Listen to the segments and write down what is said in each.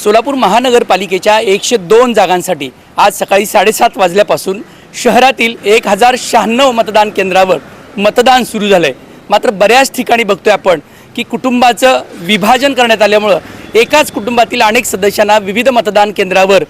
सोलापूर महानगरपालिकेच्या 102 जागांसाठी आज सकाळी 7:30 वाजल्यापासून शहरातील 1096 मतदान केंद्रावर मतदान सुरू झालं आहे। मात्र बऱ्याच ठिकाणी बघतोय आपण की कुटुंबाचं विभाजन करण्यात आल्यामुळे एकाच कुटुंबातील अनेक सदस्यांना विविध मतदान केंद्रावर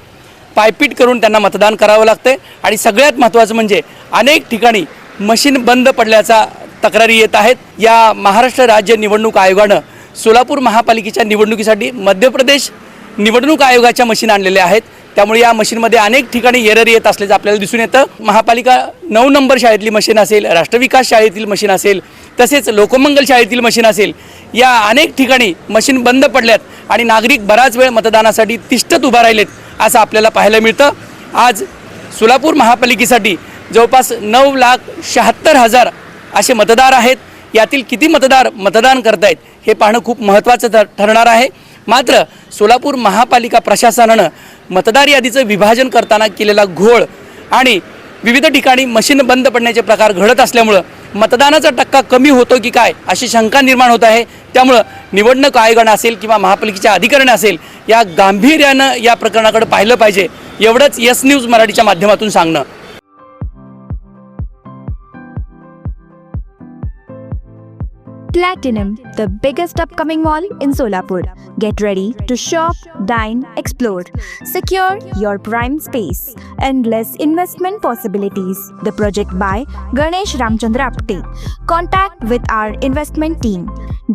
पायपीट करून त्यांना मतदान करावं लागतंय आणि सगळ्यात महत्त्वाचं म्हणजे अनेक ठिकाणी मशीन बंद पडल्याचा तक्रारी येत आहेत। या महाराष्ट्र राज्य निवडणूक आयोगानं सोलापूर महापालिकेच्या निवडणुकीसाठी मध्य प्रदेश निवडणूक आयोगाच्या मशीन आणलेल्या आहेत। त्यामुळे या मशीनमध्ये अनेक ठिकाणी एरर येत असल्याचं आपल्याला दिसून येतं। महापालिका 9 नंबर शाळेतली मशीन असेल, राष्ट्रविकास शाळेतील मशीन असेल, तसेच लोकमंगल शाळेतील मशीन असेल, या अनेक ठिकाणी मशीन बंद पडल्यात आणि नागरिक बराच वेळ मतदानासाठी तिष्ठत उभा राहिलेत असं आपल्याला पाहायला मिळतं। आज सोलापूर महापालिकेसाठी जवळपास 9,76,000 असे मतदार आहेत। यातील किती मतदार मतदान करतायत हे पाहणं खूप महत्त्वाचं ठरणार आहे। मात्र सोलापूर महापालिका प्रशासनानं मतदार यादीचं विभाजन करताना केलेला घोळ आणि विविध ठिकाणी मशीन बंद पडण्याचे प्रकार घडत असल्यामुळं मतदानाचा टक्का कमी होतो की काय अशी शंका निर्माण होत आहे। त्यामुळं निवडणूक आयोगानं असेल किंवा महापालिकेच्या अधिकाऱ्यांना असेल या गांभीर्यानं या प्रकरणाकडे पाहिलं पाहिजे, एवढंच यस न्यूज मराठीच्या माध्यमातून सांगणं। Platinum, the biggest upcoming mall in Solapur. Get ready to shop, dine, explore. Secure your prime space. Endless investment possibilities. The project by Ganesh Ramchandra Apte. Contact with our investment team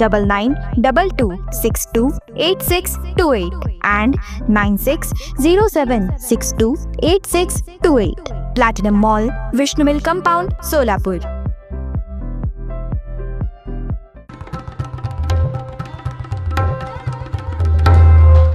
9922628628 and 9607628628. Platinum Mall, Vishnu Mill Compound, Solapur.